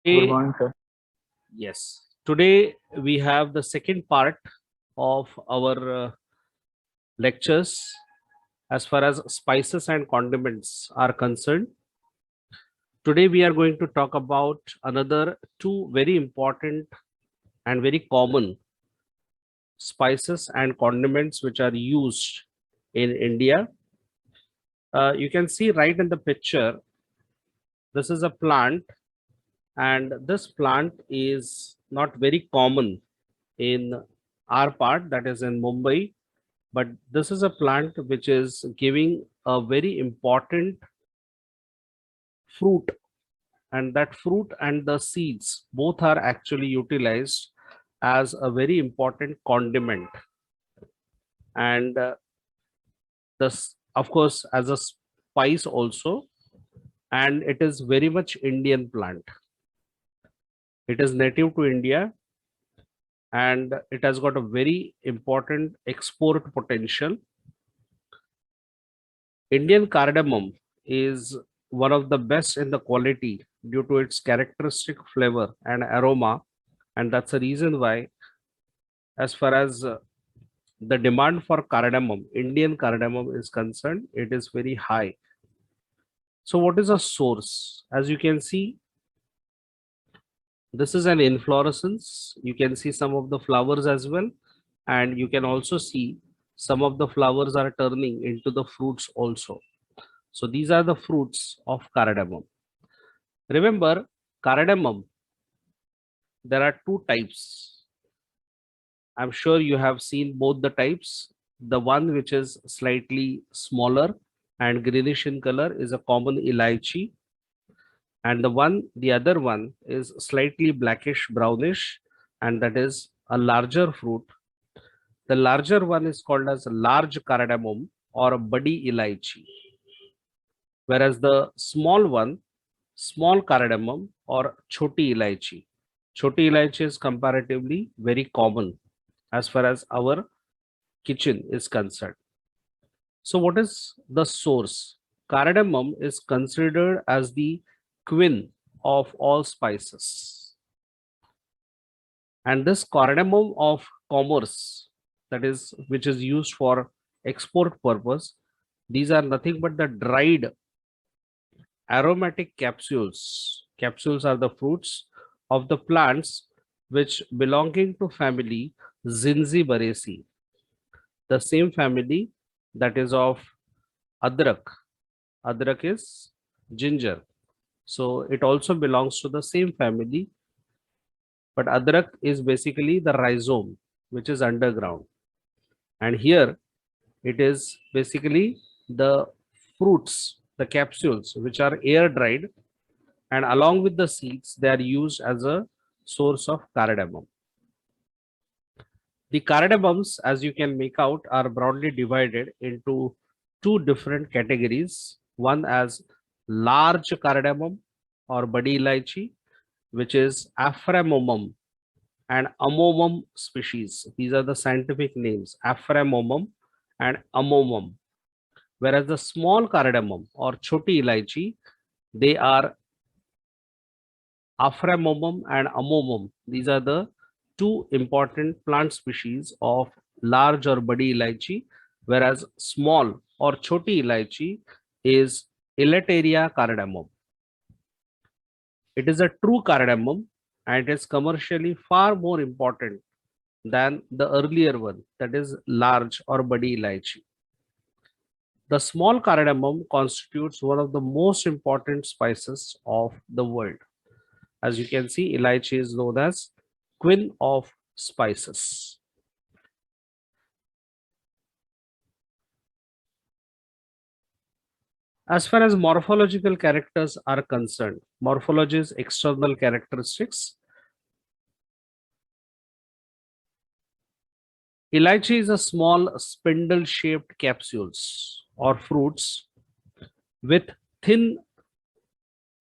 Good Today, morning, sir. yes, today we have the second part of our lectures as far as spices and condiments are concerned. Today we are going to talk about another two very important and very common spices and condiments which are used in India. You can see right in the picture, this is a plant, and this plant is not very common in our part, that is in Mumbai, but this is a plant which is giving a very important fruit, and that fruit and the seeds both are actually utilized as a very important condiment, and this of course as a spice also, and it is very much Indian plant. It is native to India, and it has got a very important export potential. Indian cardamom is one of the best in the quality due to its characteristic flavor and aroma, and that's the reason why, as far as the demand for cardamom, Indian cardamom is concerned, it is very high. So, what is a source? As you can see, this is an inflorescence. You can see some of the flowers as well, and you can also see some of the flowers are turning into the fruits also. So, these are the fruits of cardamom. Remember, cardamom, there are two types. I'm sure you have seen both the types. The one which is slightly smaller and greenish in color is a common elaichi, and the other one is slightly blackish brownish, and that is a larger fruit. The larger one is called as large cardamom or badi elaichi, whereas the small one, small cardamom or choti elaichi. Choti elaichi is comparatively very common as far as our kitchen is concerned. So, what is the source? Cardamom is considered as the queen of all spices. And this cardamom of commerce, that is, which is used for export purpose, these are nothing but the dried aromatic capsules. Capsules are the fruits of the plants which belonging to family Zinziberaceae, the same family that is of adrak. Adrak is ginger. So it also belongs to the same family, but adrak is basically the rhizome, which is underground. And here it is basically the fruits, the capsules, which are air dried, and along with the seeds, they are used as a source of cardamom. The cardamoms, as you can make out, are broadly divided into two different categories. One as large cardamom or badi ilaichi, which is Aphramomum and Amomum species. These are the scientific names, Aphramomum and Amomum. Whereas the small cardamom or choti ilaichi, they are Aphramomum and Amomum. These are the two important plant species of large or badi ilaichi, whereas small or choti ilaichi is Elateria cardamom. It is a true cardamom, and it is commercially far more important than the earlier one, that is large or badi ilaichi. The small cardamom constitutes one of the most important spices of the world. As you can see, elaichi is known as queen of spices. As far as morphological characters are concerned, morphology is external characteristics. Elaichi is a small spindle-shaped capsules or fruits with thin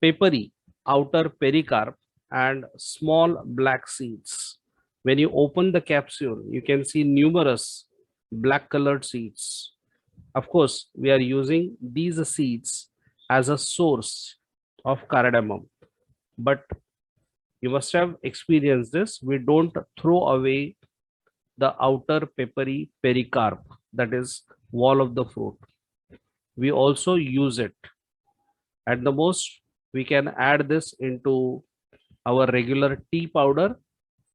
papery outer pericarp and small black seeds. When you open the capsule, you can see numerous black colored seeds. Of course, we are using these seeds as a source of cardamom, but You must have experienced this. We don't throw away the outer papery pericarp, that is wall of the fruit. We also use it. At the most, we can add this into our regular tea powder,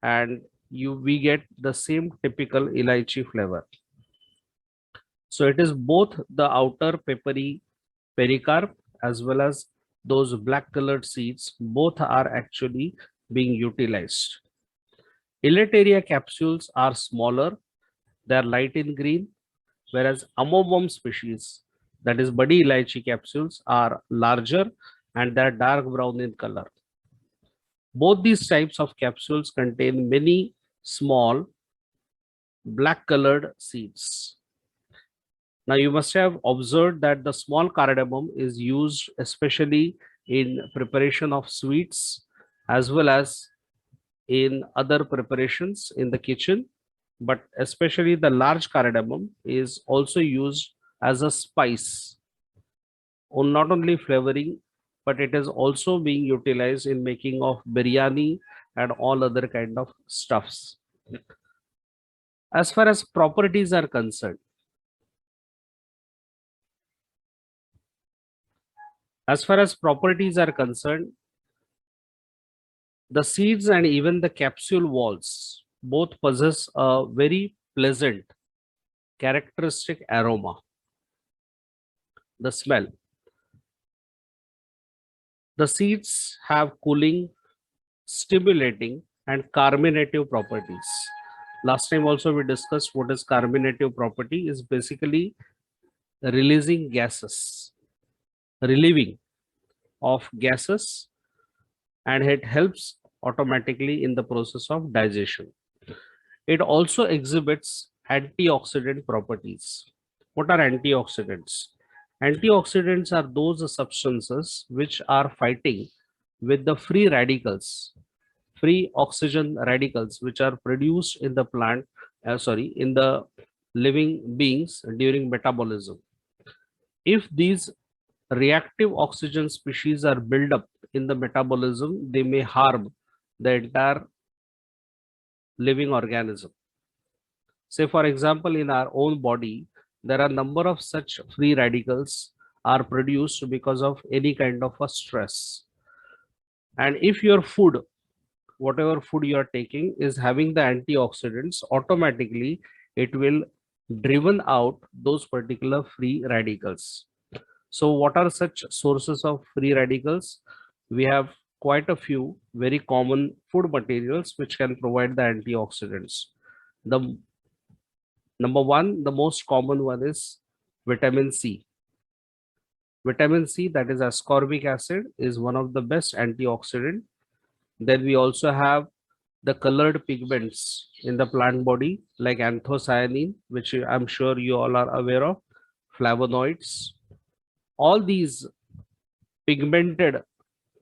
and we get the same typical elaichi flavor. So it is both the outer papery pericarp as well as those black colored seeds, both are actually being utilized. Elateria capsules are smaller, they are light in green, whereas Amobom species, that is Badi Elaichi capsules, are larger and they are dark brown in color. Both these types of capsules contain many small black colored seeds. Now you must have observed that the small cardamom is used especially in preparation of sweets as well as in other preparations in the kitchen, but especially the large cardamom is also used as a spice, or not only flavoring, but it is also being utilized in making of biryani and all other kind of stuffs. As far as properties are concerned, the seeds and even the capsule walls both possess a very pleasant characteristic aroma. The smell. The seeds have cooling, stimulating, and carminative properties. Last time also we discussed what is carminative property is basically releasing gases, relieving of gases, and it helps automatically in the process of digestion. It also exhibits antioxidant properties. What are antioxidants? Antioxidants are those substances which are fighting with the free radicals, free oxygen radicals, which are produced in the plant, in the living beings during metabolism. If these reactive oxygen species are built up in the metabolism, they may harm the entire living organism. Say, for example, in our own body, there are a number of such free radicals are produced because of any kind of a stress. And if your food, whatever food you are taking, is having the antioxidants, automatically it will driven out those particular free radicals. So what are such sources of free radicals? We have quite a few very common food materials which can provide the antioxidants. The number one, the most common one is vitamin C. Vitamin C, that is ascorbic acid, is one of the best antioxidant. Then we also have the colored pigments in the plant body like anthocyanin, which I'm sure you all are aware of, flavonoids. All these pigmented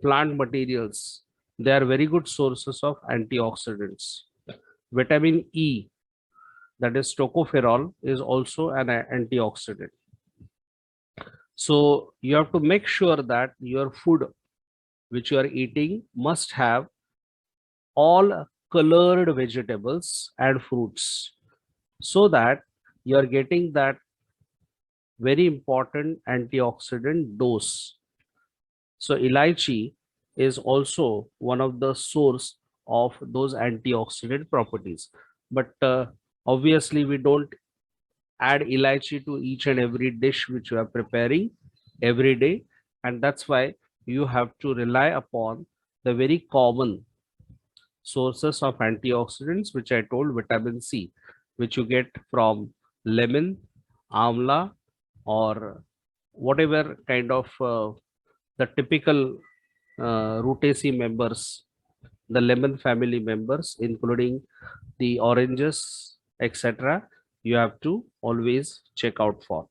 plant materials, they are very good sources of antioxidants. Vitamin E, that is tocopherol, is also an antioxidant. So you have to make sure that your food which you are eating must have all colored vegetables and fruits, so that you are getting that very important antioxidant dose. So elaichi is also one of the source of those antioxidant properties. But obviously we don't add elaichi to each and every dish which you are preparing every day. And that's why you have to rely upon the very common sources of antioxidants, which I told, vitamin C, which you get from lemon, amla, or whatever kind of the typical Rutaceae members, the lemon family members, including the oranges, etc. You have to always check out for.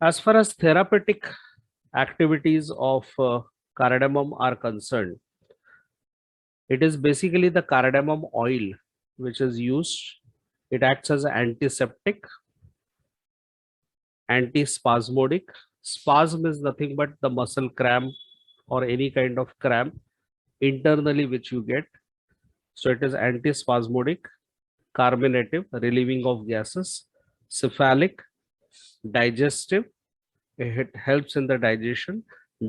As far as therapeutic activities of cardamom are concerned, it is basically the cardamom oil which is used. It acts as an antiseptic, antispasmodic. Spasm is nothing but the muscle cramp or any kind of cramp internally which you get. So it is antispasmodic, carminative, relieving of gases, cephalic, digestive, it helps in the digestion,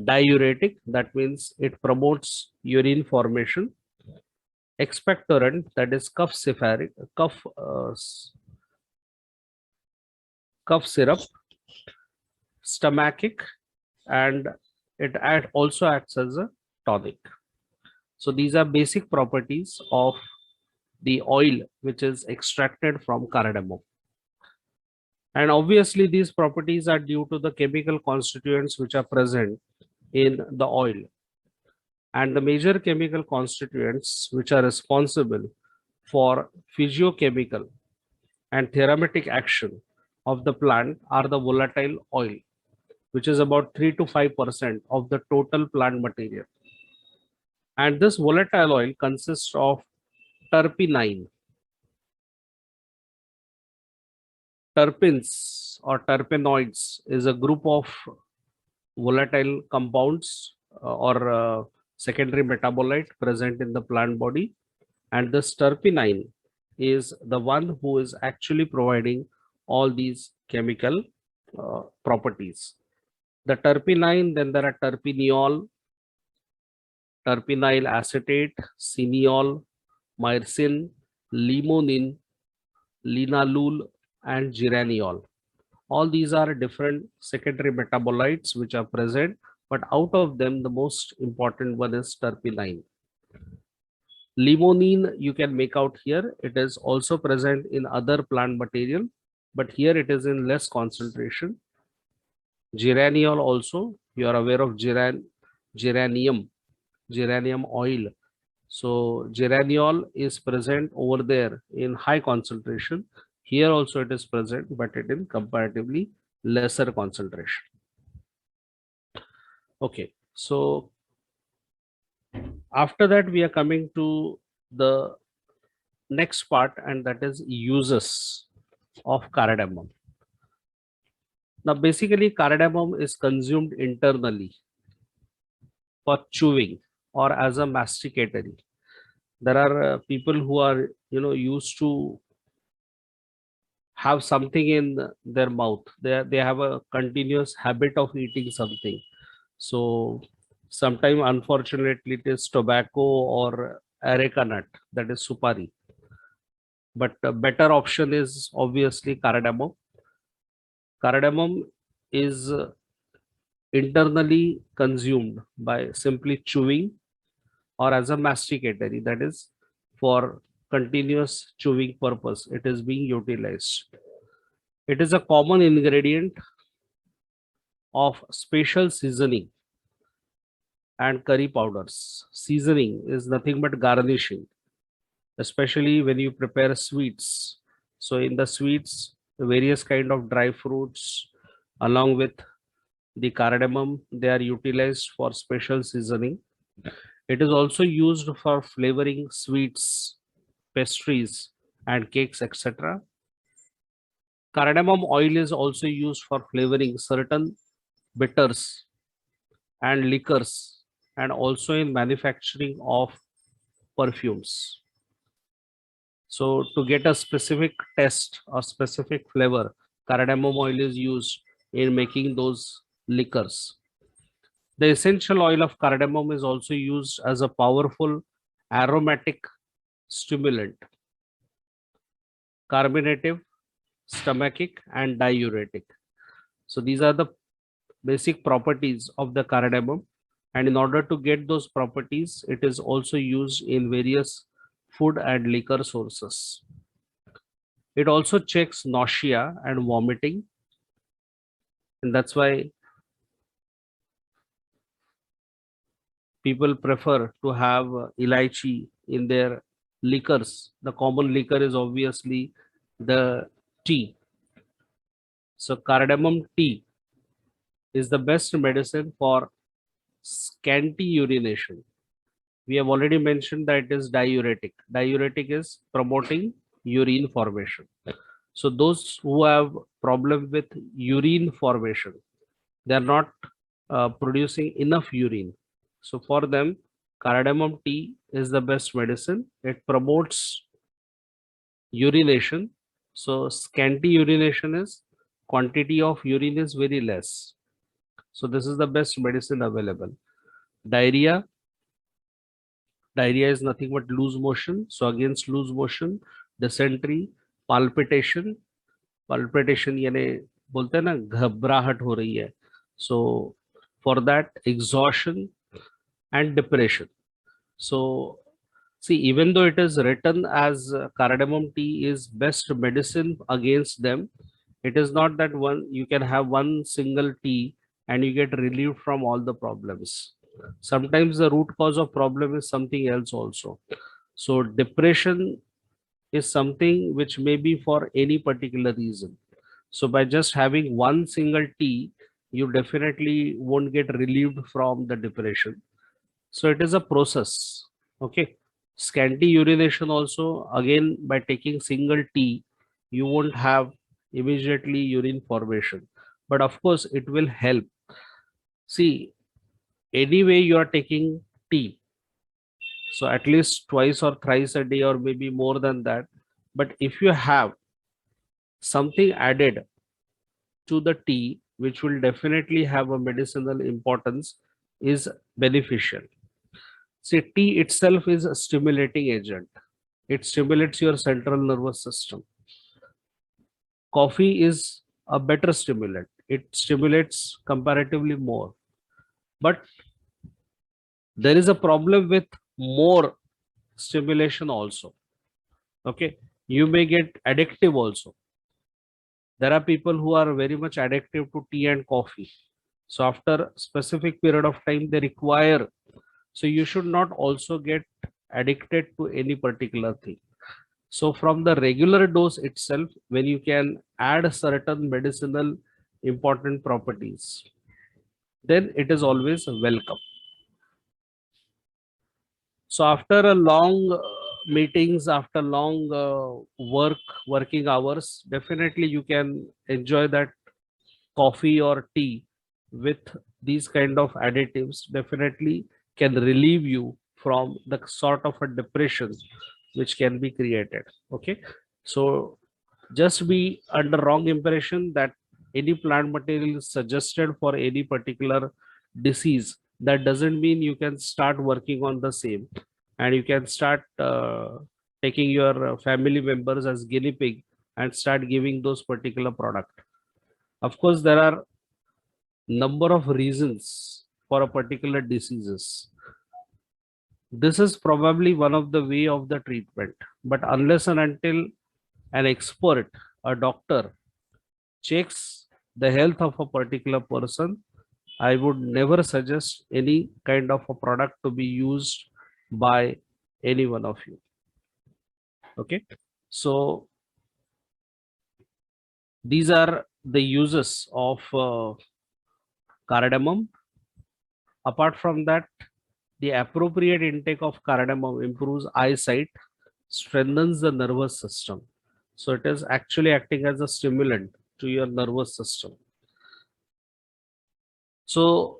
diuretic, that means it promotes urine formation, expectorant, that is cough syrup, stomachic, and also acts as a tonic. So these are basic properties of the oil which is extracted from cardamom. And obviously these properties are due to the chemical constituents which are present in the oil. And the major chemical constituents which are responsible for physiochemical and therapeutic action of the plant are the volatile oil, which is about 3 to 5% of the total plant material. And this volatile oil consists of terpenine. Terpenes or terpenoids is a group of volatile compounds or secondary metabolite present in the plant body. And this terpenine is the one who is actually providing all these chemical properties. The terpenine, then there are terpineol, terpenyl acetate, cineol, myrcin, limonene, linalool, and geraniol. All these are different secondary metabolites which are present, but out of them, the most important one is terpenine. Limonene you can make out here. It is also present in other plant material, but here it is in less concentration. Geraniol also, you are aware of geranium oil. So geraniol is present over there in high concentration. Here also it is present, but it in comparatively lesser concentration. Okay, so after that we are coming to the next part, and that is uses of cardamom. Now basically cardamom is consumed internally for chewing or as a masticatory. There are people who are used to have something in their mouth. They have a continuous habit of eating something. So sometimes unfortunately it is tobacco or areca nut, that is supari. But a better option is obviously cardamom. Cardamom is internally consumed by simply chewing or as a masticatory, that is for continuous chewing purpose it is being utilized. It is a common ingredient of special seasoning and curry powders. Seasoning is nothing but garnishing, especially when you prepare sweets. So in the sweets, various kind of dry fruits along with the cardamom, they are utilized for special seasoning. It is also used for flavoring sweets, pastries, and cakes, etc. Cardamom oil is also used for flavoring certain bitters and liquors, and also in manufacturing of perfumes. So to get a specific taste or specific flavor, cardamom oil is used in making those liquors. The essential oil of cardamom is also used as a powerful aromatic stimulant, carminative, stomachic, and diuretic. So these are the basic properties of the cardamom. And in order to get those properties, it is also used in various food and liquor sources. It also checks nausea and vomiting. And that's why people prefer to have elaichi in their liquors. The common liquor is obviously the tea. So cardamom tea is the best medicine for scanty urination. We have already mentioned that it is diuretic. Diuretic is promoting urine formation. So those who have problem with urine formation, they are not producing enough urine. So for them, cardamom tea is the best medicine. It promotes urination. So scanty urination is quantity of urine is very less. So this is the best medicine available. Diarrhea. Diarrhea is nothing but loose motion. So against loose motion, dysentery, palpitation. Palpitation यानी बोलते हैं ना घबराहट हो रही है. So for that, exhaustion and depression. So see, even though it is written as cardamom tea is best medicine against them, it is not that one you can have one single tea and you get relieved from all the problems. Sometimes the root cause of problem is something else also. So depression is something which may be for any particular reason. So by just having one single tea, you definitely won't get relieved from the depression. So it is a process. Okay. Scanty urination also, again, by taking single tea, you won't have immediately urine formation. But of course, it will help. See, anyway, you are taking tea. So at least twice or thrice a day, or maybe more than that. But if you have something added to the tea, which will definitely have a medicinal importance, is beneficial. See, tea itself is a stimulating agent. It stimulates your central nervous system. Coffee is a better stimulant. It stimulates comparatively more. But there is a problem with more stimulation also. Okay. You may get addictive also. There are people who are very much addictive to tea and coffee. So after specific period of time, they require. So you should not also get addicted to any particular thing. So from the regular dose itself, when you can add certain medicinal important properties, then it is always welcome. So after a long meetings, after long working hours, definitely you can enjoy that coffee or tea with these kind of additives. Definitely can relieve you from the sort of a depression which can be created. Okay, so just be under wrong impression that any plant material is suggested for any particular disease. That doesn't mean you can start working on the same, and you can start taking your family members as guinea pig and start giving those particular product. Of course, there are number of reasons for a particular diseases. This is probably one of the way of the treatment, but unless and until an expert, a doctor, checks the health of a particular person, I would never suggest any kind of a product to be used by any one of you. Okay, so these are the uses of cardamom. Apart from that, the appropriate intake of cardamom improves eyesight, strengthens the nervous system. So it is actually acting as a stimulant to your nervous system. So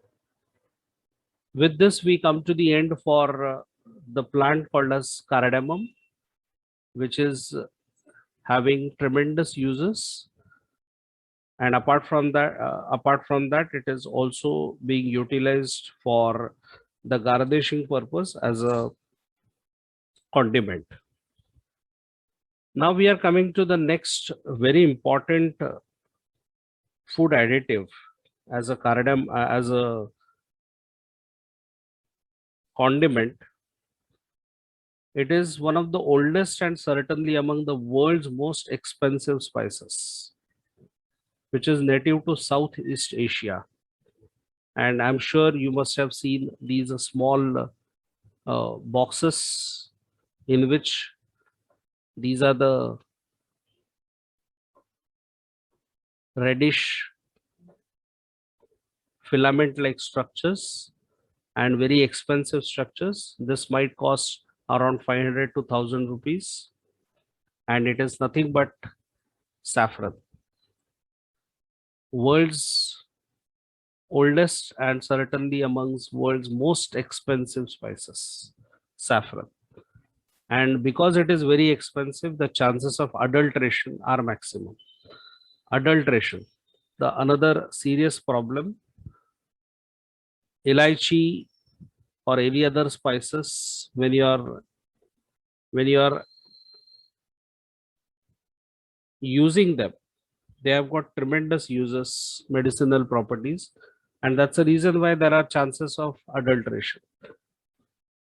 with this, we come to the end for the plant called as cardamom, which is having tremendous uses. And apart from that, it is also being utilized for the garnishing purpose as a condiment. Now we are coming to the next very important food additive as a as a condiment. It is one of the oldest and certainly among the world's most expensive spices, which is native to Southeast Asia. And I'm sure you must have seen these small boxes in which these are the reddish filament like structures and very expensive structures. This might cost around 500 to 1000 rupees, and it is nothing but saffron. World's oldest and certainly amongst world's most expensive spices, saffron. And because it is very expensive, the chances of adulteration are maximum. Adulteration, the another serious problem. Elaichi or any other spices, when you are using them, they have got tremendous uses, medicinal properties, and that's the reason why there are chances of adulteration.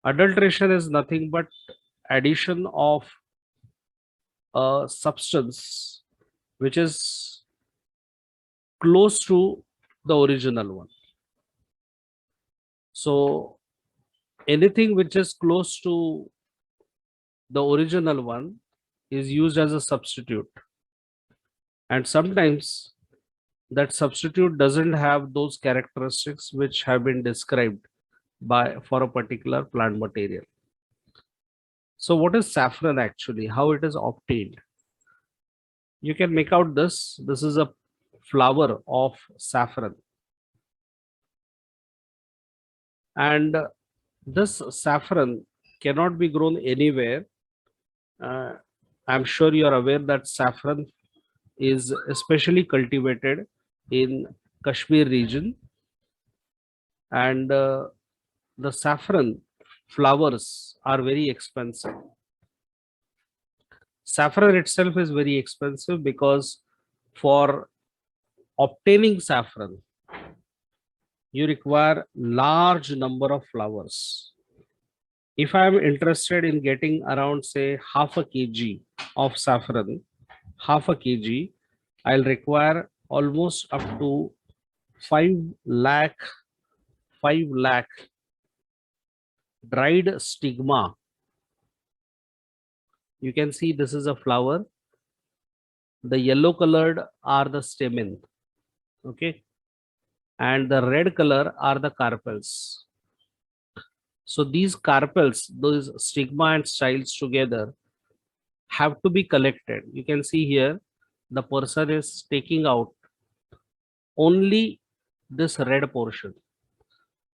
Adulteration is nothing but addition of a substance which is close to the original one. So anything which is close to the original one is used as a substitute, and sometimes that substitute doesn't have those characteristics which have been described by for a particular plant material. So what is saffron actually? How it is obtained? You can make out this. This is a flower of saffron. And this saffron cannot be grown anywhere. I'm sure you are aware that saffron is especially cultivated in Kashmir region, and the saffron flowers are very expensive. Saffron itself is very expensive because for obtaining saffron, you require large number of flowers. If I am interested in getting around say half a kg of saffron, half a kg, I'll require almost up to 5 lakh dried stigma. You can see this is a flower. The yellow colored are the stamen, okay, and the red color are the carpels. So these carpels, those stigma and styles together have to be collected. You can see here the person is taking out only this red portion,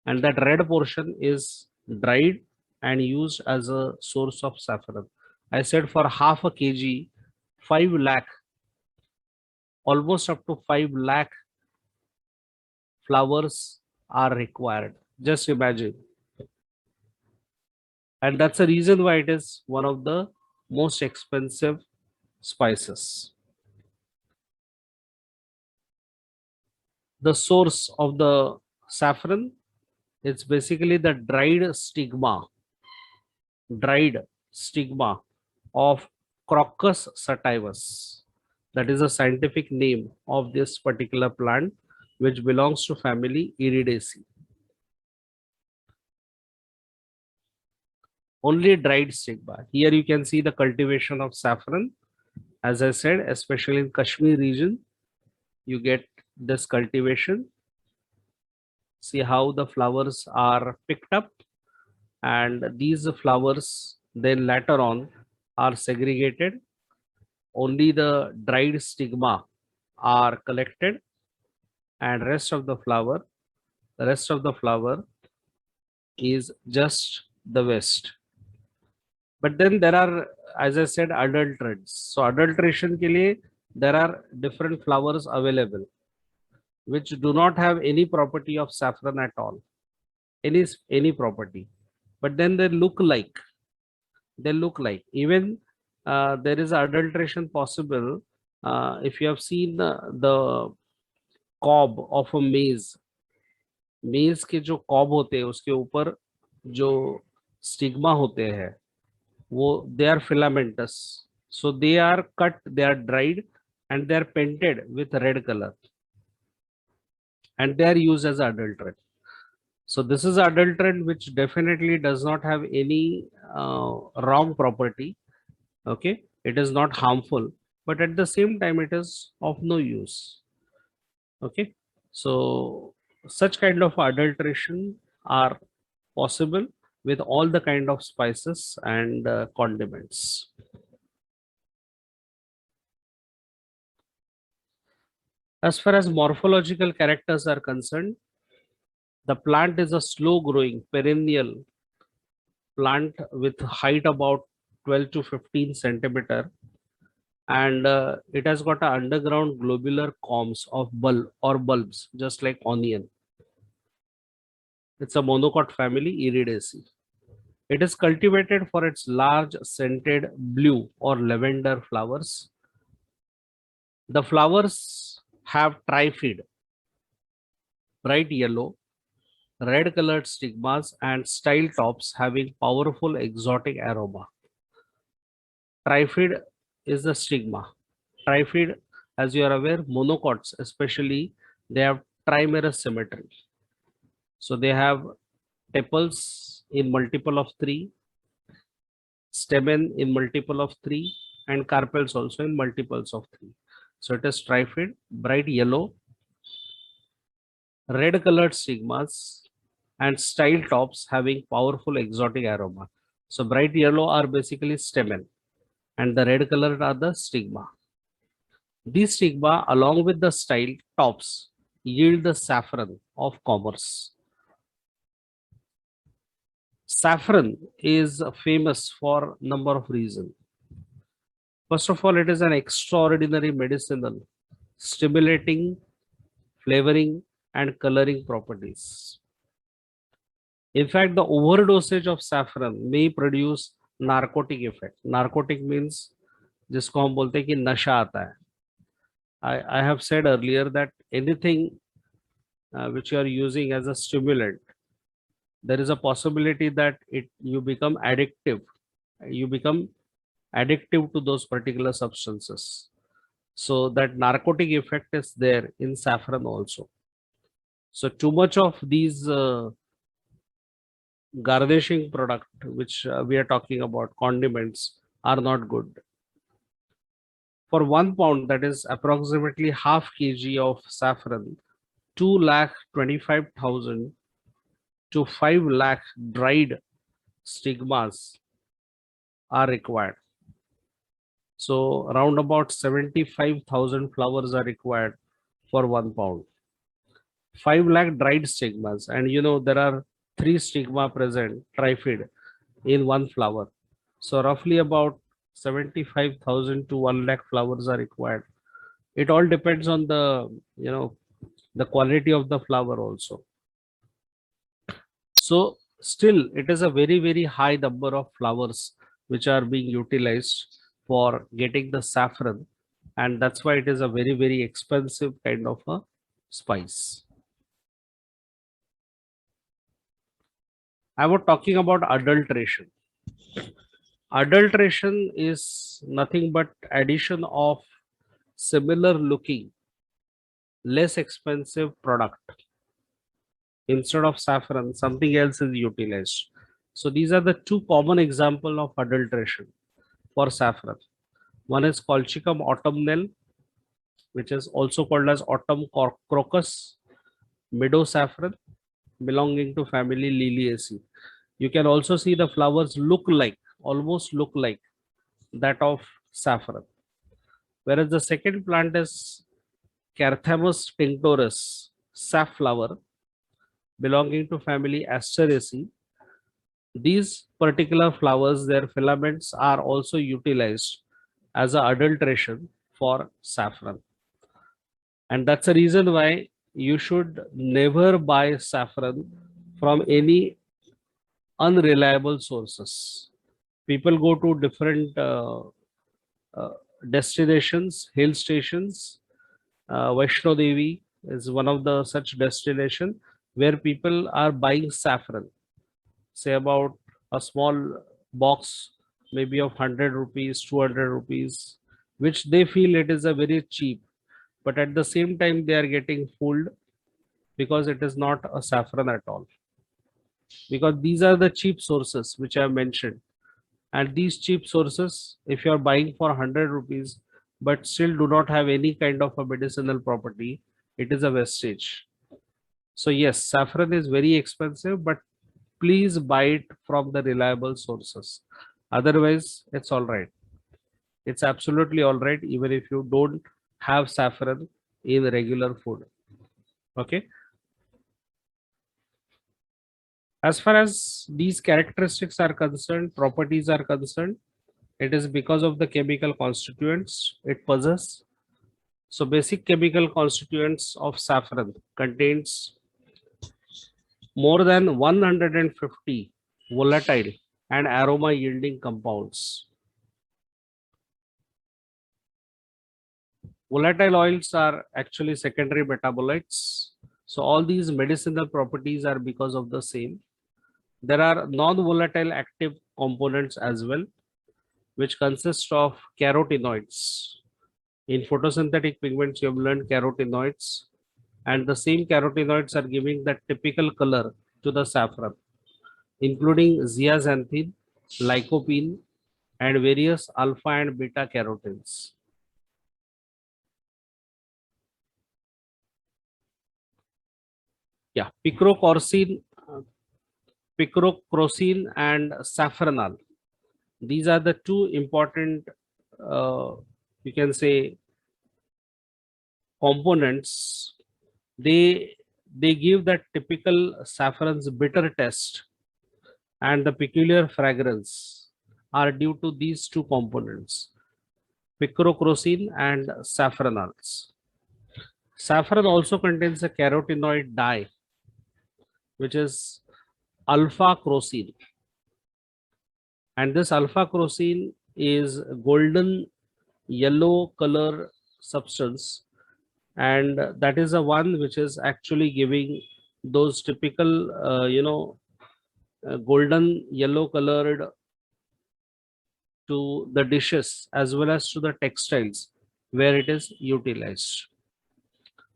and that red portion is dried and used as a source of saffron. I said for half a kg, 5 lakh, almost up to 5 lakh flowers are required. Just imagine. And that's the reason why it is one of the most expensive spices. The source of the saffron, it's basically the dried stigma of Crocus sativus. That is a scientific name of this particular plant, which belongs to family Iridaceae. Only dried stigma. Here you can see the cultivation of saffron. As I said, especially in Kashmir region, you get this cultivation. See how the flowers are picked up, and these flowers then later on are segregated. Only the dried stigma are collected, and rest of the flower is just the waste. But then there are, as I said, adulterants. So adulteration ke liye, there are different flowers available which do not have any property of saffron at all, any property, but then they look like even there is adulteration possible. If you have seen the cob of a maize के जो cob होते हैं उसके ऊपर जो stigma होते हैं वो they are filamentous, so they are cut, they are dried, and they are painted with red color, and they are used as adulterant. So this is adulterant which definitely does not have any wrong property. Okay, it is not harmful, but at the same time it is of no use. Okay, so such kind of adulteration are possible with all the kind of spices and condiments. As far as morphological characters are concerned, The plant is a slow growing perennial plant with height about 12 to 15 centimeter, and it has got a underground globular corms of bulbs just like onion. It's a monocot family, Iridaceae. It is cultivated for its large scented blue or lavender flowers. The flowers have trifid, bright yellow, red colored stigmas and style tops having powerful exotic aroma. Trifid is the stigma. Trifid, as you are aware, monocots especially, they have trimerous symmetry. So they have tepals in multiple of 3, stamen in multiple of 3, and carpels also in multiples of 3. So it is trifid, bright yellow, red colored stigmas, and style tops having powerful exotic aroma. So bright yellow are basically stamen, and the red colored are the stigma. These stigma along with the style tops yield the saffron of commerce. Saffron is famous for number of reasons. First of all, it is an extraordinary medicinal, stimulating, flavoring, and coloring properties. In fact, the overdosage of saffron may produce narcotic effect. Narcotic means जिसको हम बोलते हैं कि नशा आता है. I have said earlier that anything which you are using as a stimulant, there is a possibility that you become addictive. You become addictive to those particular substances. So that narcotic effect is there in saffron also. So too much of these garnishing product which we are talking about, condiments, are not good. For 1 pound, that is approximately half kg of saffron, 2,25,000 to 5 lakh dried stigmas are required. So around about 75,000 flowers are required for 1 pound. 5 lakh dried stigmas, and you know there are 3 stigma present, trifid, in one flower. So roughly about 75,000 to 1 lakh flowers are required. It all depends on the, the quality of the flower also. So still it is a very, very high number of flowers which are being utilized for getting the saffron, and that's why it is a very, very expensive kind of a spice. I was talking about adulteration. Adulteration is nothing but addition of similar looking, less expensive product. Instead of saffron, something else is utilized. So these are the 2 common examples of adulteration for saffron. One is Colchicum autumnale, which is also called as autumn crocus, meadow saffron, belonging to family Liliaceae. You can also see the flowers almost look like that of saffron. Whereas the second plant is Carthamus tinctorius, safflower, belonging to family Asteraceae. These particular flowers, their filaments are also utilized as an adulteration for saffron. And that's the reason why you should never buy saffron from any unreliable sources. People go to different destinations, hill stations. Vaishno Devi is one of the such destination where people are buying saffron, say about a small box, maybe of 100 rupees, 200 rupees, which they feel it is a very cheap, but at the same time they are getting fooled because it is not a saffron at all. Because these are the cheap sources which I have mentioned, and these cheap sources, if you are buying for 100 rupees but still do not have any kind of a medicinal property, it is a wastage. So yes, saffron is very expensive, but please buy it from the reliable sources. Otherwise, it's all right. It's absolutely all right even if you don't have saffron in regular food. Okay. As far as these characteristics are concerned, properties are concerned, it is because of the chemical constituents it possesses. So basic chemical constituents of saffron contains more than 150 volatile and aroma yielding compounds. Volatile oils are actually secondary metabolites. So all these medicinal properties are because of the same. There are non-volatile active components as well, which consist of carotenoids. In photosynthetic pigments, you have learned carotenoids, and the same carotenoids are giving that typical color to the saffron, including zeaxanthin, lycopene, and various alpha and beta carotenes. Yeah, picrochrosine and saffronal. These are the two important, you can say, components. They give that typical saffron's bitter taste, and the peculiar fragrance are due to these two components, picrochrosine and saffronals. Saffron also contains a carotenoid dye, which is alpha crocine, and this alpha crocine is golden yellow color substance, and that is the one which is actually giving those typical golden yellow colored to the dishes as well as to the textiles where it is utilized.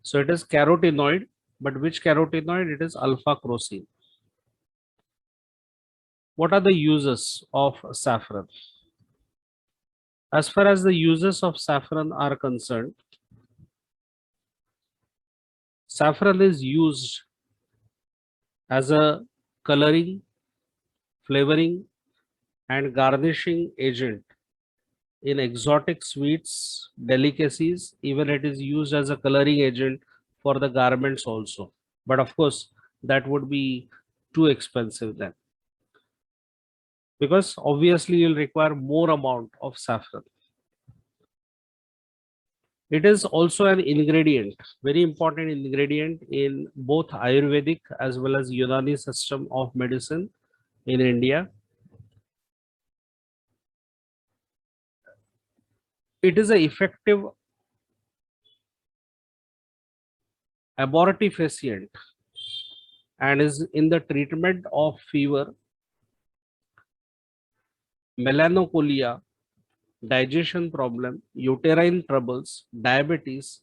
So it is carotenoid, but which carotenoid? It is alpha crocine. What are the uses of saffron? As far as the uses of saffron are concerned, saffron is used as a coloring, flavoring, and garnishing agent in exotic sweets, delicacies. Even it is used as a coloring agent for the garments also. But of course, that would be too expensive then, because obviously you'll require more amount of saffron. It is also an ingredient, very important ingredient in both Ayurvedic as well as Unani system of medicine in India. It is an effective abortifacient and is in the treatment of fever, melancholia, digestion problem, uterine troubles, diabetes,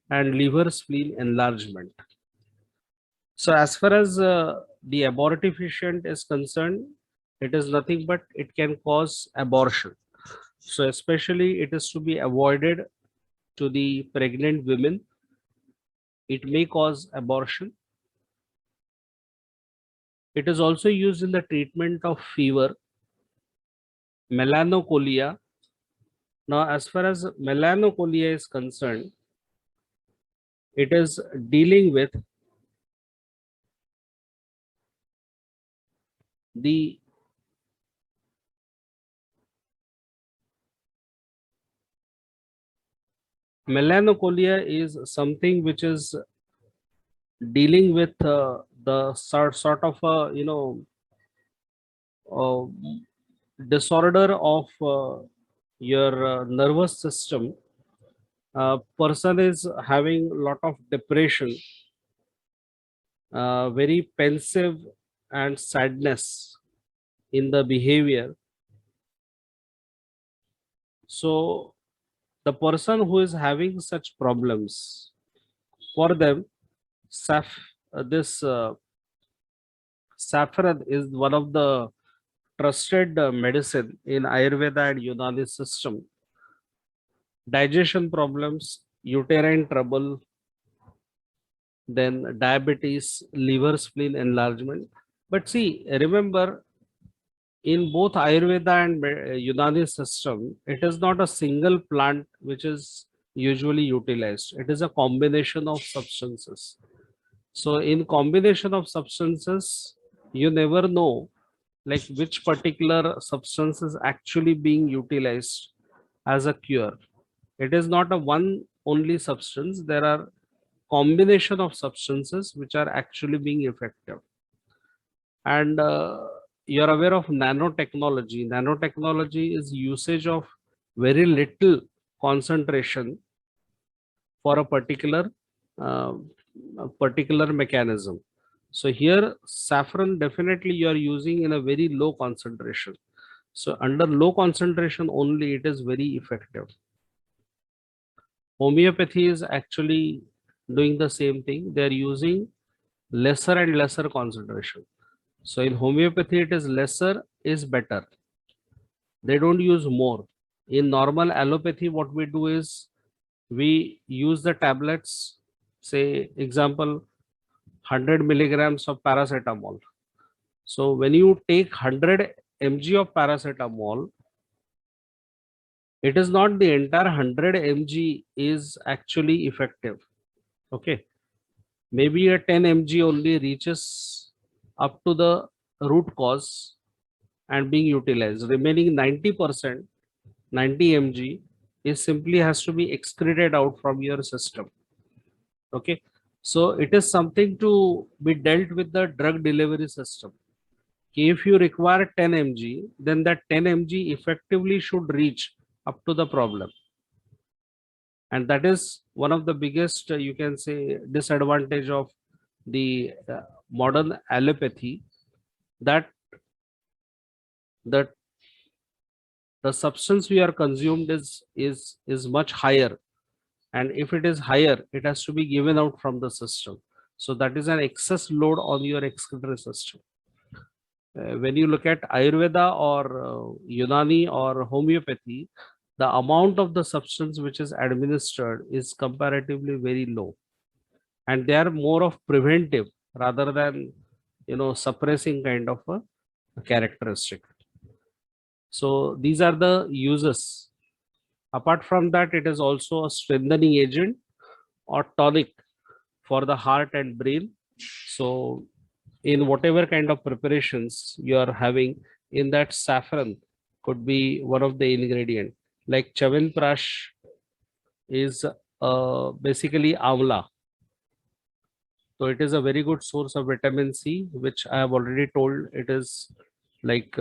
and liver spleen enlargement. So as far as the abortifacient is concerned, it is nothing but it can cause abortion. So especially it is to be avoided to the pregnant women. It may cause abortion. It is also used in the treatment of fever, melancholia. Now, as far as melancholia is concerned, it is dealing with the melancholia is something which is dealing with the sort of uh, disorder of your nervous system. Person is having a lot of depression, very pensive and sadness in the behavior. So the person who is having such problems, for them, this saffron is one of the trusted medicine in Ayurveda and Unani system. Digestion problems, uterine trouble, then diabetes, liver spleen enlargement. But see, remember, in both Ayurveda and Unani system, it is not a single plant which is usually utilized. It is a combination of substances. So in combination of substances, you never know like which particular substance is actually being utilized as a cure. It is not a one only substance. There are combination of substances which are actually being effective. And you're aware of nanotechnology. Nanotechnology is usage of very little concentration for uh, a particular mechanism. So here saffron definitely you are using in a very low concentration. So under low concentration only it is very effective. Homeopathy is actually doing the same thing. They are using lesser and lesser concentration. So in homeopathy it is lesser is better. They don't use more. In normal allopathy what we do is we use the tablets, say example 100 milligrams of paracetamol. So when you take 100 mg of paracetamol, it is not the entire 100 mg is actually effective. Okay, maybe a 10 mg only reaches up to the root cause and being utilized. Remaining 90%, 90 mg is simply has to be excreted out from your system. Okay, so it is something to be dealt with the drug delivery system. If you require 10 mg, then that 10 mg effectively should reach up to the problem. And that is one of the biggest, you can say, disadvantage of the modern allopathy, that the, the substance we are consumed is much higher. And if it is higher, it has to be given out from the system. So that is an excess load on your excretory system. When you look at Ayurveda or Unani or homeopathy, the amount of the substance which is administered is comparatively very low, and they are more of preventive rather than suppressing kind of a characteristic. So these are the uses. Apart from that, it is also a strengthening agent or tonic for the heart and brain. So in whatever kind of preparations you are having, in that saffron could be one of the ingredient. Like Chyawanprash is basically amla. So it is a very good source of vitamin C, which I have already told it is like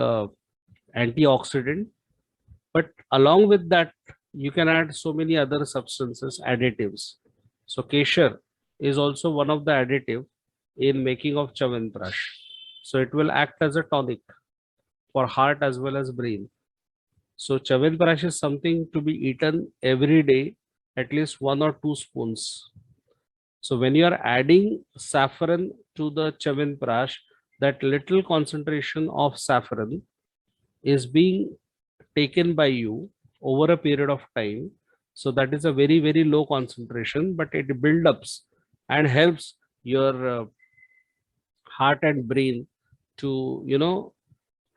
antioxidant. But along with that, you can add so many other substances, additives. So Keshar is also one of the additive in making of Chyawanprash. So it will act as a tonic for heart as well as brain. So Chyawanprash is something to be eaten every day, at least 1 or 2 spoons. So when you are adding saffron to the Chyawanprash, that little concentration of saffron is being taken by you over a period of time. So that is a very, very low concentration, but it builds up and helps your heart and brain to,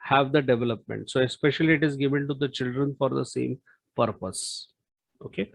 have the development. So especially it is given to the children for the same purpose. Okay.